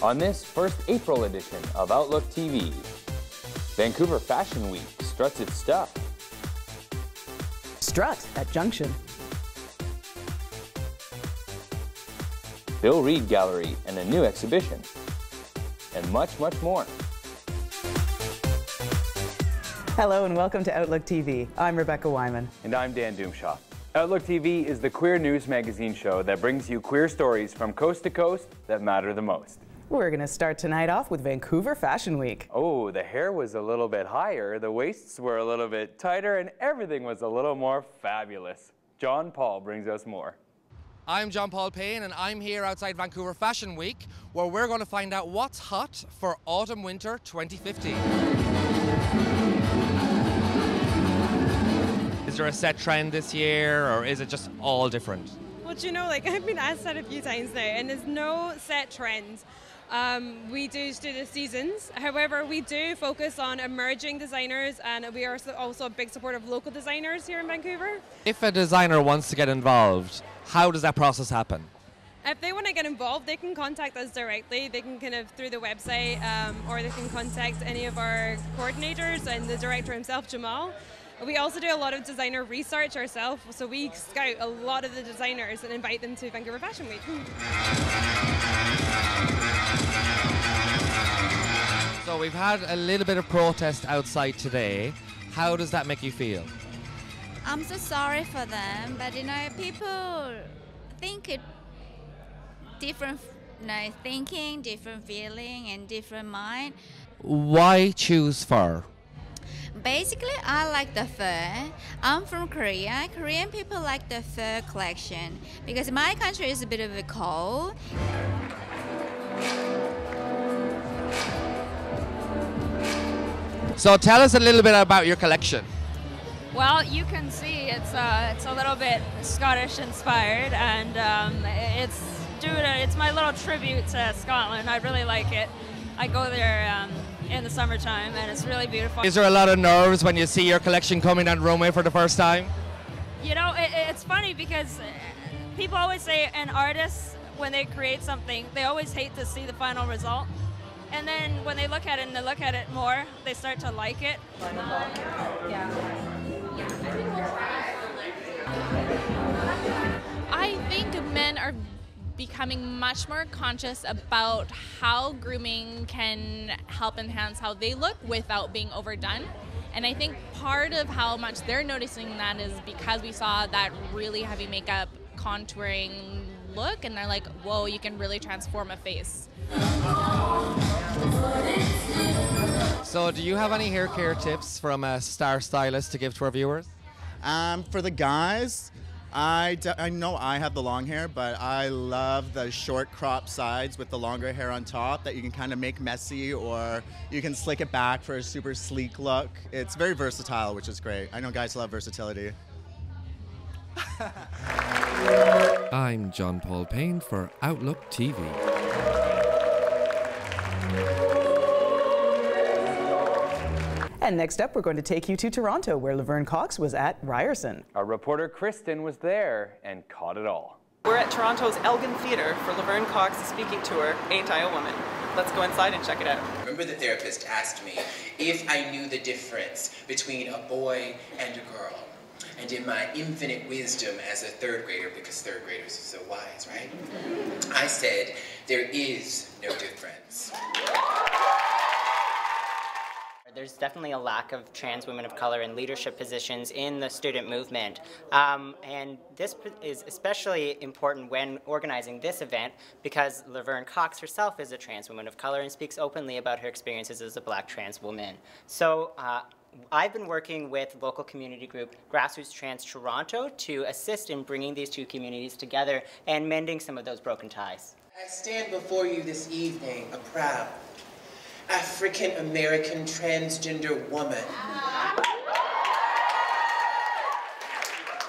On this first April edition of Outlook TV, Vancouver Fashion Week struts its stuff. Strut at Junction. Bill Reid Gallery and a new exhibition. And much, much more. Hello and welcome to Outlook TV. I'm Rebecca Wyman. And I'm Dan Doomshaw. Outlook TV is the queer news magazine show that brings you queer stories from coast to coast that matter the most. We're going to start tonight off with Vancouver Fashion Week. Oh, the hair was a little bit higher, the waists were a little bit tighter, and everything was a little more fabulous. John Paul brings us more. I'm John Paul Payne and I'm here outside Vancouver Fashion Week where we're going to find out what's hot for autumn-winter 2015. Is there a set trend this year or is it just all different? Well, do you know, I've been asked that a few times now and there's no set trend. We do the seasons. However, we do focus on emerging designers and we are also a big support of local designers here in Vancouver. If a designer wants to get involved, how does that process happen? If they want to get involved, they can contact us directly. They can through the website or they can contact any of our coordinators and the director himself, Jamal. We also do a lot of designer research ourselves, so we scout a lot of the designers and invite them to Vancouver Fashion Week. So we've had a little bit of protest outside today. How does that make you feel? I'm so sorry for them, but people think it different thinking, different feeling, and different mind. Why choose fur? Basically, I like the fur. I'm from Korea. Korean people like the fur collection because my country is a bit of a cold. So tell us a little bit about your collection. Well, you can see it's a little bit Scottish inspired, and it's my little tribute to Scotland. I really like it. I go there in the summertime, and it's really beautiful. Is there a lot of nerves when you see your collection coming on runway for the first time? You know, it's funny because people always say an artist, when they create something, they always hate to see the final result. And then when they look at it and they look at it more, they start to like it. I think men are becoming much more conscious about how grooming can help enhance how they look without being overdone. And I think part of how much they're noticing that is because we saw that really heavy makeup contouring look and they're like, whoa, you can really transform a face. So do you have any hair care tips from a star stylist to give to our viewers? For the guys, I know I have the long hair, but I love the short crop sides with the longer hair on top that you can kind of make messy or you can slick it back for a super sleek look. It's very versatile, which is great. I know guys love versatility. I'm John Paul Payne for Outlook TV. And next up, we're going to take you to Toronto, where Laverne Cox was at Ryerson. Our reporter Kristen was there and caught it all. We're at Toronto's Elgin Theatre for Laverne Cox's speaking tour, Ain't I a Woman? Let's go inside and check it out. Remember the therapist asked me if I knew the difference between a boy and a girl. And in my infinite wisdom as a third grader, because third graders are so wise, right? I said, there is no difference. There's definitely a lack of trans women of color in leadership positions in the student movement. And this is especially important when organizing this event because Laverne Cox herself is a trans woman of color and speaks openly about her experiences as a black trans woman. So I've been working with local community group Grassroots Trans Toronto to assist in bringing these two communities together and mending some of those broken ties. I stand before you this evening a proud African-American transgender woman.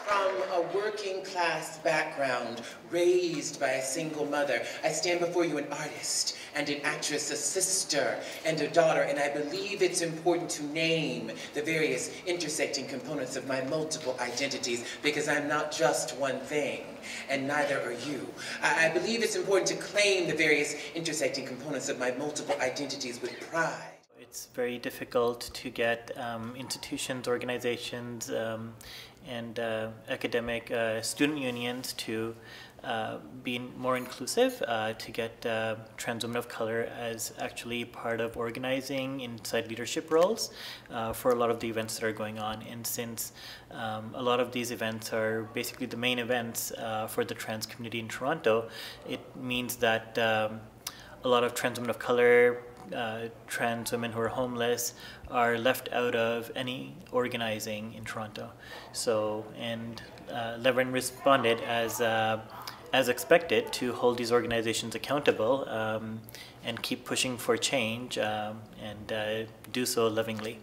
From a working class background, raised by a single mother. I stand before you an artist and an actress, a sister and a daughter, and I believe it's important to name the various intersecting components of my multiple identities, because I'm not just one thing, and neither are you. I believe it's important to claim the various intersecting components of my multiple identities with pride. It's very difficult to get institutions, organizations, and academic student unions to be more inclusive, to get trans women of color as actually part of organizing inside leadership roles for a lot of the events that are going on. And since a lot of these events are basically the main events for the trans community in Toronto, it means that a lot of trans women of color, trans women who are homeless are left out of any organizing in Toronto. So, and Levern responded as expected to hold these organizations accountable and keep pushing for change and do so lovingly.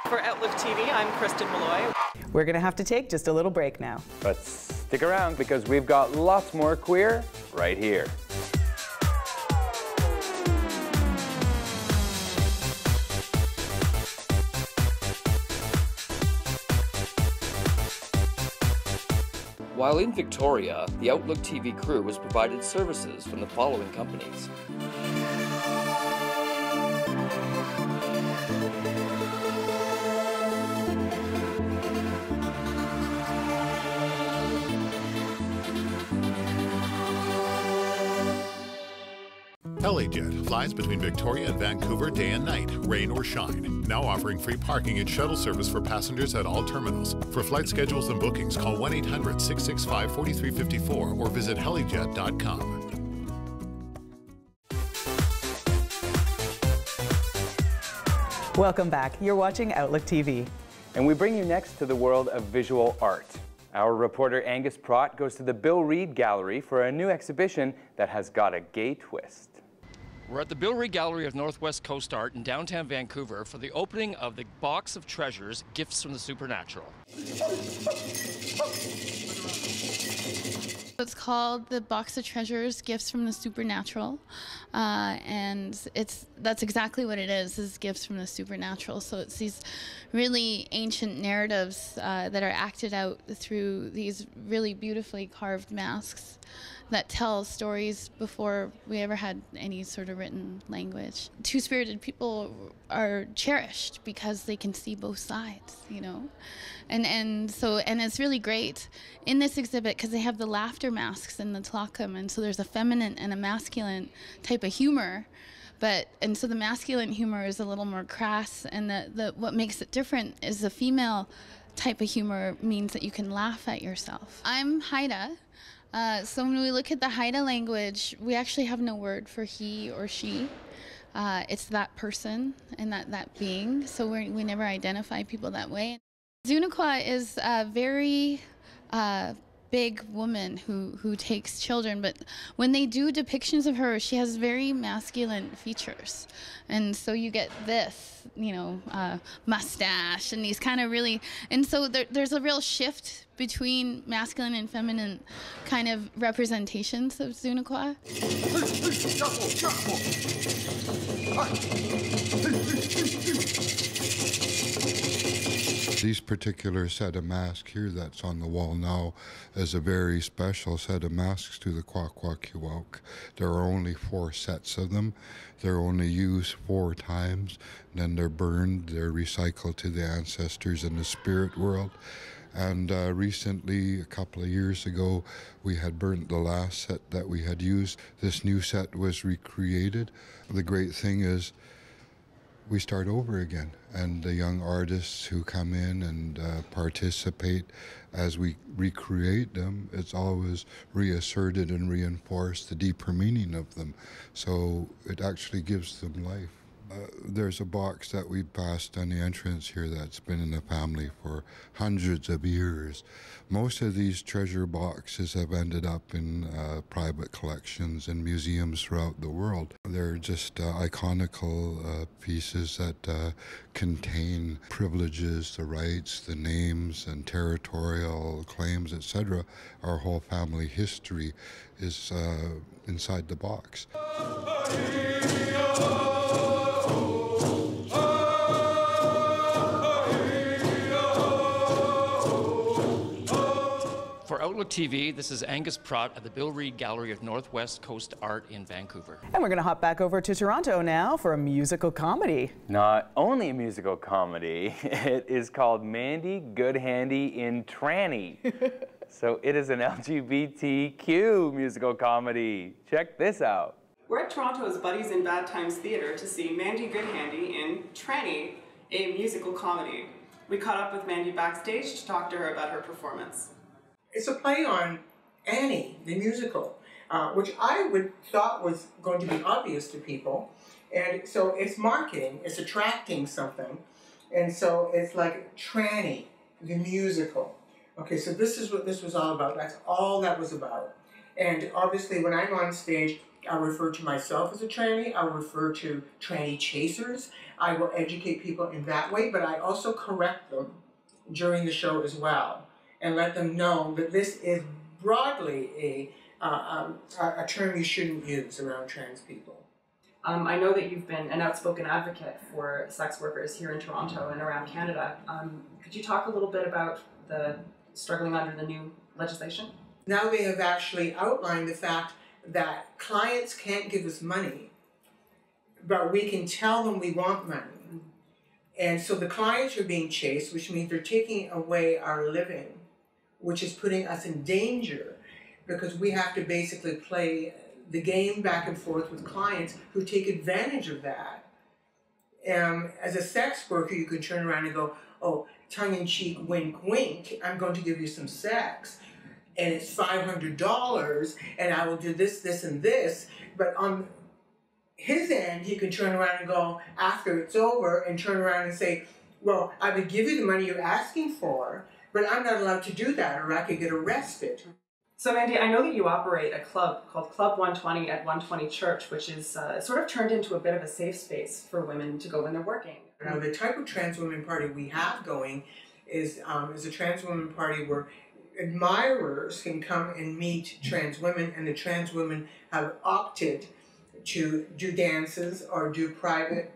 For Outlook TV, I'm Kristen Malloy. We're going to have to take just a little break now. But stick around because we've got lots more queer right here. While in Victoria, the Outlook TV crew was provided services from the following companies. HeliJet flies between Victoria and Vancouver day and night, rain or shine. Now offering free parking and shuttle service for passengers at all terminals. For flight schedules and bookings, call 1-800-665-4354 or visit helijet.com. Welcome back. You're watching Outlook TV. And we bring you next to the world of visual art. Our reporter Angus Prott goes to the Bill Reid Gallery for a new exhibition that has got a gay twist. We're at the Bill Reid Gallery of Northwest Coast Art in downtown Vancouver for the opening of the Box of Treasures, Gifts from the Supernatural. It's called the Box of Treasures, Gifts from the Supernatural, and that's exactly what it is gifts from the supernatural. So it's these really ancient narratives that are acted out through these really beautifully carved masks that tell stories before we ever had any sort of written language. Two-spirited people are cherished because they can see both sides, you know? And it's really great in this exhibit because they have the laughter masks and the tlacum, and so there's a feminine and a masculine type of humor. And so the masculine humor is a little more crass, and what makes it different is the female type of humor means that you can laugh at yourself. I'm Haida. So when we look at the Haida language, we actually have no word for he or she. It's that person and that being, so we never identify people that way. Zunaqua is a very big woman who takes children, but when they do depictions of her, she has very masculine features. And so you get this, you know, mustache and these kind of really, and so there's a real shift between masculine and feminine kind of representations of Zunaqua. This particular set of masks here that's on the wall now is a very special set of masks to the Kwakwaka'wakw. There are only 4 sets of them. They're only used 4 times, then they're burned, they're recycled to the ancestors in the spirit world. And recently, a couple of years ago, we had burnt the last set that we had used. This new set was recreated. The great thing is we start over again, and the young artists who come in and participate as we recreate them, it's always reasserted and reinforced the deeper meaning of them. So it actually gives them life There's a box that we passed on the entrance here that's been in the family for hundreds of years. Most of these treasure boxes have ended up in private collections and museums throughout the world. They're just iconical pieces that contain privileges, the rights, the names, and territorial claims, etc. Our whole family history is inside the box. For Outlook TV, this is Angus Pratt at the Bill Reid Gallery of Northwest Coast Art in Vancouver. And we're going to hop back over to Toronto now for a musical comedy. Not only a musical comedy, it is called Mandy Good Handy in Tranny. So it is an LGBTQ musical comedy. Check this out. We're at Toronto's Buddies in Bad Times Theatre to see Mandy Good Handy in Tranny, a musical comedy. We caught up with Mandy backstage to talk to her about her performance. It's a play on Annie, the musical, which I thought was going to be obvious to people. And so it's marketing, it's attracting something. And so it's like Tranny, the musical. Okay, so this is what this was all about. That's all that was about. And obviously when I'm on stage, I refer to myself as a tranny. I refer to tranny chasers. I will educate people in that way, but I also correct them during the show as well, and let them know that this is broadly a term you shouldn't use around trans people. I know that you've been an outspoken advocate for sex workers here in Toronto and around Canada. Could you talk a little bit about the struggling under the new legislation? Now they have actually outlined the fact that clients can't give us money, but we can tell them we want money. And so the clients are being chased, which means they're taking away our living, which is putting us in danger because we have to basically play the game back and forth with clients who take advantage of that. As a sex worker, you can turn around and go, oh, tongue-in-cheek, wink, wink, I'm going to give you some sex, and it's $500, and I will do this, this, and this. But on his end, he can turn around and go, after it's over, and turn around and say, well, I would give you the money you're asking for, but I'm not allowed to do that, or I could get arrested. So Mandy, I know that you operate a club called Club 120 at 120 Church, which is sort of turned into a bit of a safe space for women to go when they're working. Now, the type of trans women party we have going is a trans women party where admirers can come and meet trans women, and the trans women have opted to do dances or do private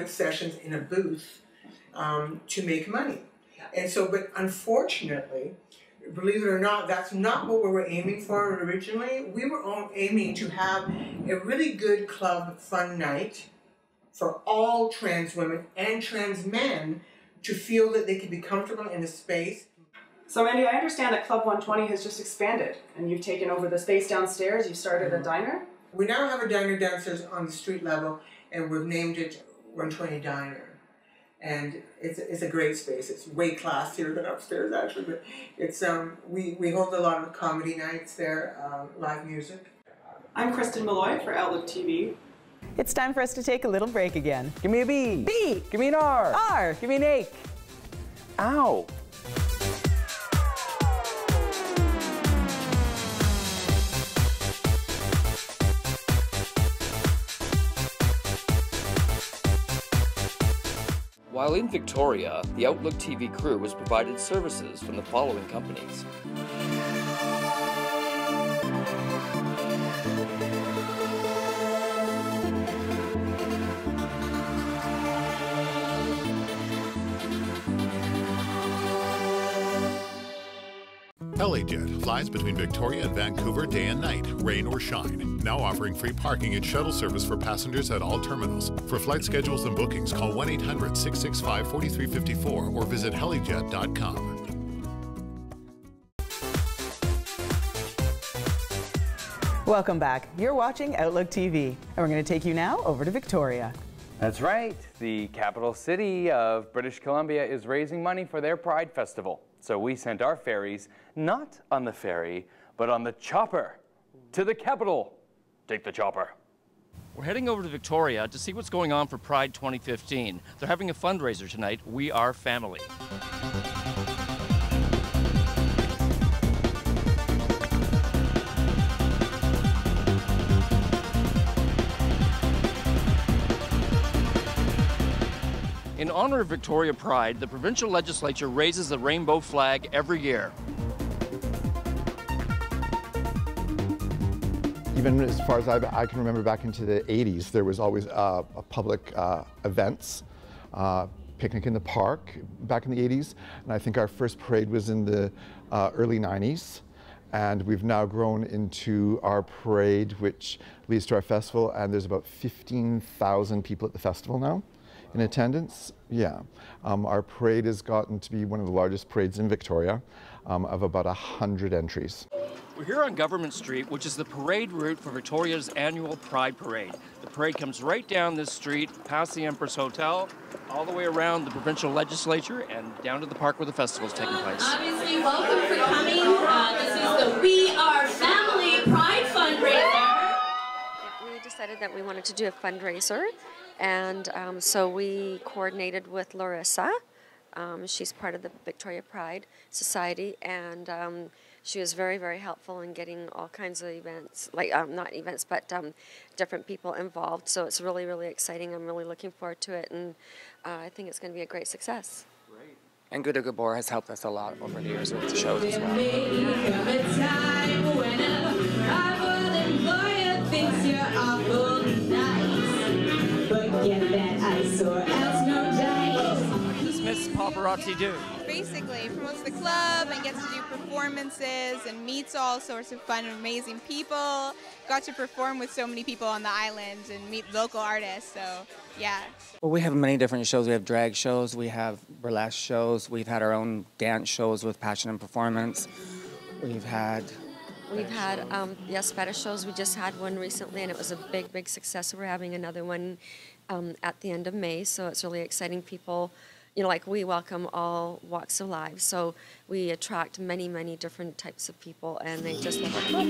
sessions in a booth to make money. And so, but unfortunately, believe it or not, that's not what we were aiming for originally. We were aiming to have a really good club fun night for all trans women and trans men to feel that they could be comfortable in a space. So Mandy, I understand that Club 120 has just expanded and you've taken over the space downstairs. You started a diner? We now have a diner downstairs on the street level, and we've named it 120 Diner. And it's a great space. It's way classier than upstairs, actually. But it's we hold a lot of comedy nights there, live music. I'm Kristen Malloy for Outlook TV. It's time for us to take a little break again. Give me a B. B. Give me an R. R. Give me an A. Ow. While in Victoria, the Outlook TV crew was provided services from the following companies. LAJet flies between Victoria and Vancouver day and night, rain or shine. Now offering free parking and shuttle service for passengers at all terminals. For flight schedules and bookings, call 1-800-665-4354 or visit helijet.com. Welcome back. You're watching Outlook TV, and we're going to take you now over to Victoria. That's right. The capital city of British Columbia is raising money for their Pride Festival. So we sent our ferries, not on the ferry, but on the chopper to the capital. Take the chopper. We're heading over to Victoria to see what's going on for Pride 2015. They're having a fundraiser tonight, We Are Family. In honor of Victoria Pride, the provincial legislature raises the rainbow flag every year. Even as far as I can remember back into the 80s, there was always a public events, picnic in the park back in the 80s. And I think our first parade was in the early 90s. And we've now grown into our parade, which leads to our festival. And there's about 15,000 people at the festival now in attendance. Yeah. Our parade has gotten to be one of the largest parades in Victoria, of about 100 entries. We're here on Government Street, which is the parade route for Victoria's annual Pride Parade. The parade comes right down this street, past the Empress Hotel, all the way around the provincial legislature and down to the park where the festival is taking place. Obviously, welcome for coming. This is the We Are Family Pride Fundraiser. We decided that we wanted to do a fundraiser, and so we coordinated with Larissa. She's part of the Victoria Pride Society, and she was very, very helpful in getting all kinds of events, like not events, but different people involved. So it's really, really exciting. I'm really looking forward to it, and I think it's going to be a great success. Great. And Good Gabor has helped us a lot over the years with the shows as well. Miss Paparazzi do? Basically, promotes the club and gets to do performances and meets all sorts of fun and amazing people. Got to perform with so many people on the island and meet local artists, so yeah. Well, we have many different shows. We have drag shows, we have burlesque shows, we've had our own dance shows with Passion and Performance. We've had, yes, fetish shows. We just had one recently, and it was a big, big success. We're having another one at the end of May, so it's really exciting. People, you know, like we welcome all walks of life, so we attract many, many different types of people, and they just love our club.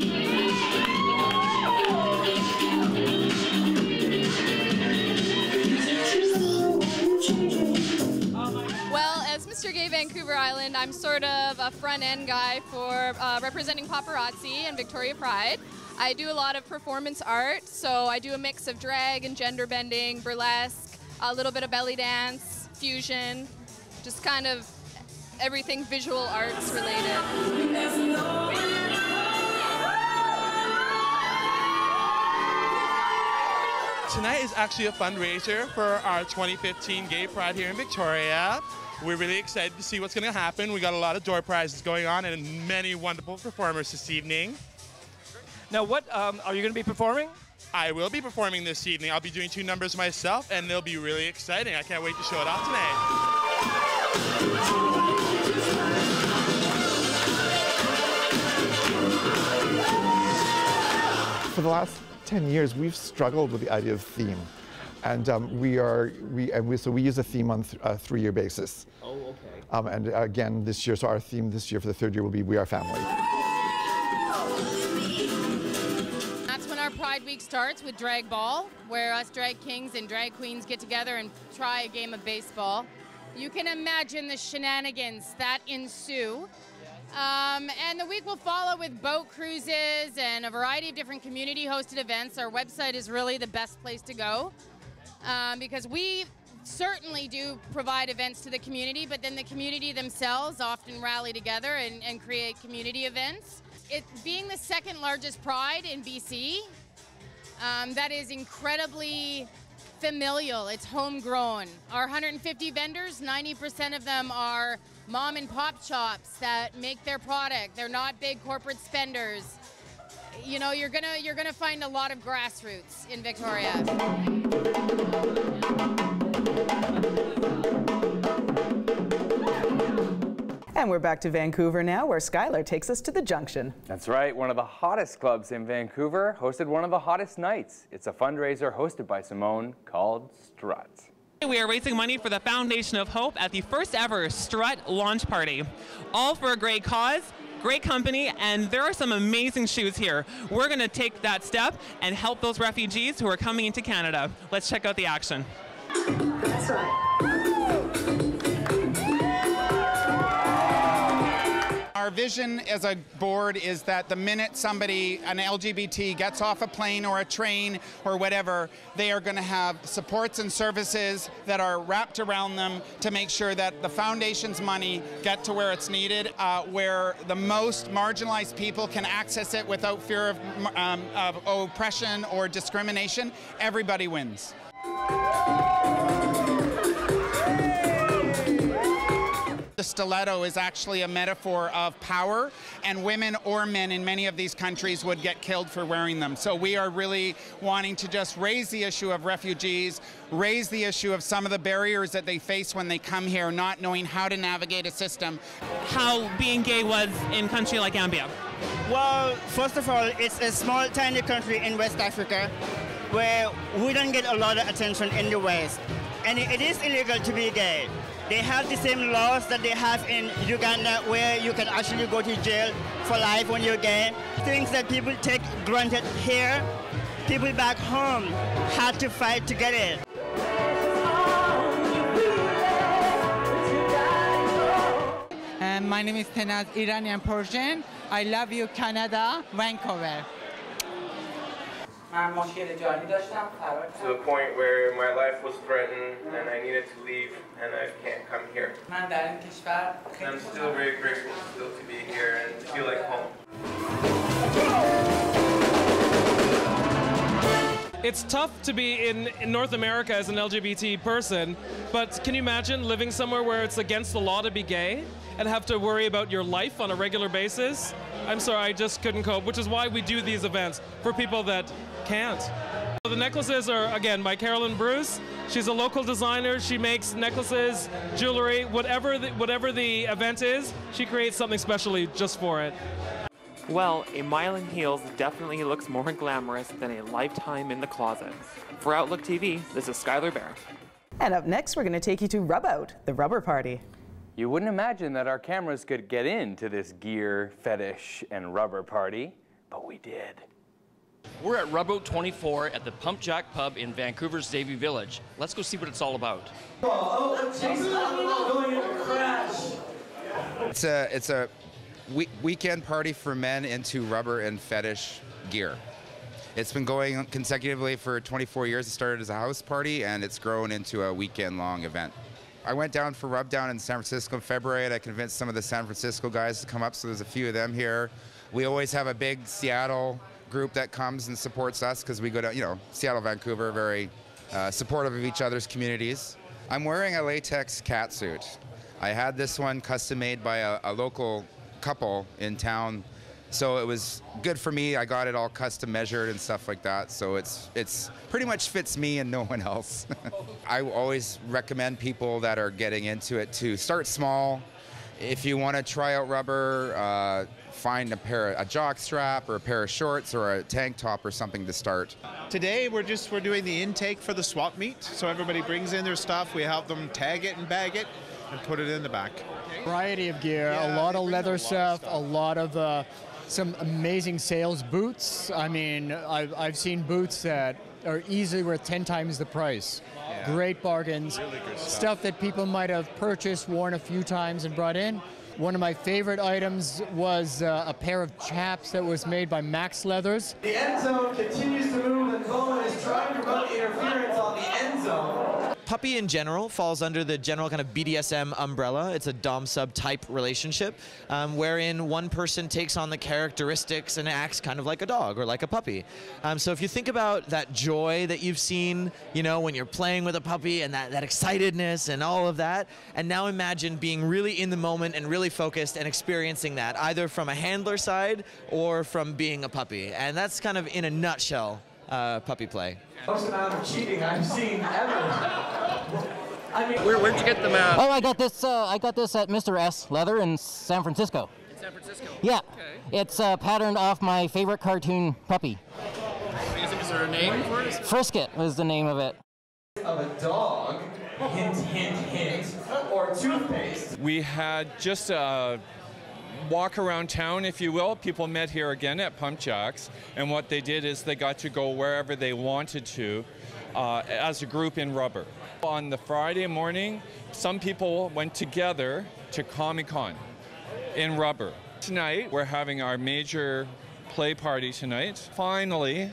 Well, as Mr. Gay Vancouver Island, I'm sort of a front-end guy for representing paparazzi and Victoria Pride. I do a lot of performance art, so I do a mix of drag and gender bending, burlesque, a little bit of belly dance, fusion, just kind of everything visual arts related. Tonight is actually a fundraiser for our 2015 Gay Pride here in Victoria. We're really excited to see what's going to happen. We got a lot of door prizes going on and many wonderful performers this evening. Now, what are you going to be performing? I will be performing this evening. I'll be doing 2 numbers myself, and they'll be really exciting. I can't wait to show it off tonight. For the last 10 years, we've struggled with the idea of theme, and so we use a theme on a 3-year basis. Oh, okay. And again, this year, so our theme this year for the 3rd year will be We Are Family. Our Pride Week starts with Drag Ball, where us drag kings and drag queens get together and try a game of baseball. You can imagine the shenanigans that ensue. And the week will follow with boat cruises and a variety of different community-hosted events. Our website is really the best place to go because we certainly do provide events to the community, but then the community themselves often rally together and create community events. It being the 2nd largest pride in BC, that is incredibly familial. It's homegrown. Our 150 vendors, 90% of them are mom and pop shops that make their product. They're not big corporate spenders. You know, you're gonna find a lot of grassroots in Victoria. And we're back to Vancouver now, where Skylar takes us to the Junction. That's right. One of the hottest clubs in Vancouver hosted one of the hottest nights. It's a fundraiser hosted by Simone called Struts. We are raising money for the Foundation of Hope at the first ever Strut launch party. All for a great cause. great company, and there are some amazing shoes here. We're going to take that step and help those refugees who are coming into Canada. Let's check out the action. That's right. Our vision as a board is that the minute somebody, an LGBT, gets off a plane or a train or whatever, they are going to have supports and services that are wrapped around them to make sure that the foundation's money get to where it's needed, where the most marginalized people can access it without fear of oppression or discrimination. Everybody wins. The stiletto is actually a metaphor of power, and women or men in many of these countries would get killed for wearing them. So we are really wanting to just raise the issue of refugees, raise the issue of some of the barriers that they face when they come here, not knowing how to navigate a system. How being gay was in a country like Gambia? Well, first of all, it's a small, tiny country in West Africa where we don't get a lot of attention in the West. And it is illegal to be gay. They have the same laws that they have in Uganda, where you can actually go to jail for life when you're gay. Things that people take granted here, people back home had to fight to get it. My name is Tenaz, Iranian Persian. I love you, Canada, Vancouver. To the point where my life was threatened and I needed to leave and I can't come here. I'm still very grateful still to be here and to feel like home. It's tough to be in North America as an LGBT person, but can you imagine living somewhere where it's against the law to be gay and have to worry about your life on a regular basis? I'm sorry, I just couldn't cope, which is why we do these events for people that can't. The necklaces are, again, by Carolyn Bruce. She's a local designer. She makes necklaces, jewelry, whatever the event is, she creates something specially just for it. Well, a mile in heels definitely looks more glamorous than a lifetime in the closet. For Outlook TV, this is Skylar Bear. And up next, we're going to take you to Rub Out, the rubber party. You wouldn't imagine that our cameras could get into this gear, fetish, and rubber party, but we did. We're at Rub Out 24 at the Pump Jack Pub in Vancouver's Davie Village. Let's go see what it's all about. It's a weekend party for men into rubber and fetish gear. It's been going consecutively for 24 years. It started as a house party and it's grown into a weekend-long event. I went down for Rub Down in San Francisco in February and I convinced some of the San Francisco guys to come up, so there's a few of them here. We always have a big Seattle group that comes and supports us because we go to, Seattle, Vancouver, very supportive of each other's communities. I'm wearing a latex catsuit. I had this one custom made by a local couple in town, so it was good for me. I got it all custom measured and stuff like that, so it's pretty much fits me and no one else. I always recommend people that are getting into it to start small. If you want to try out rubber, find a jock strap or a pair of shorts or a tank top or something to start. Today we're doing the intake for the swap meet, so everybody brings in their stuff. We help them tag it and bag it and put it in the back. Variety of gear, a lot of leather stuff, a lot of some amazing sales boots. I mean, I've seen boots that are easily worth 10 times the price. Yeah. Great bargains, really good stuff that people might have purchased, worn a few times and brought in. One of my favorite items was a pair of chaps that was made by Max Leathers. The end zone continues to move and Cohen is trying to promote interference on the end zone. Puppy in general falls under the general kind of BDSM umbrella. It's a dom-sub type relationship wherein one person takes on the characteristics and acts kind of like a dog or like a puppy. So if you think about that joy that you've seen, when you're playing with a puppy and that excitedness and all of that, and now imagine being really in the moment and really focused and experiencing that either from a handler side or from being a puppy. And that's kind of in a nutshell puppy play. Most amount of cheating I've seen ever. I mean, where'd you get them at? Oh, I got this at Mr. S Leather in San Francisco. In San Francisco? Yeah. Okay. It's patterned off my favorite cartoon puppy. Is there a name for it? Frisket was the name of it. Of a dog, hint, hint, hint, or toothpaste. We had just walk around town, if you will. People met here again at Pump Jacks, and what they did is they got to go wherever they wanted to as a group in rubber. On the Friday morning, some people went together to Comic-Con in rubber. Tonight, we're having our major play party tonight. Finally,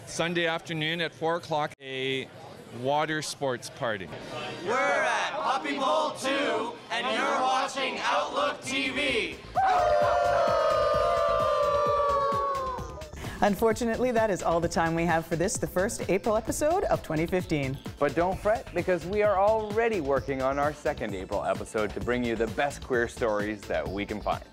Sunday afternoon at 4 o'clock, a water sports party. We're at Puppy Bowl 2, and you're watching Outlook TV. Unfortunately, that is all the time we have for this, the first April episode of 2015. But don't fret, because we are already working on our second April episode to bring you the best queer stories that we can find.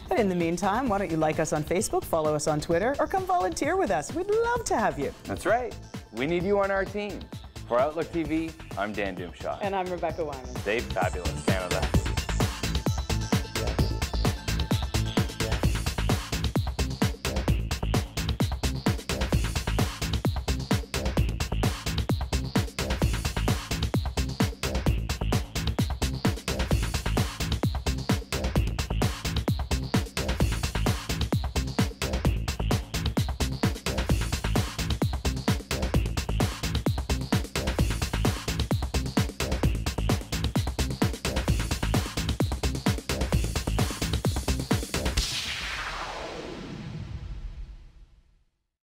And in the meantime, why don't you like us on Facebook, follow us on Twitter, or come volunteer with us. We'd love to have you. That's right. We need you on our team. For Outlook TV, I'm Dan Doomshot. And I'm Rebecca Wyman. Stay fabulous, Canada.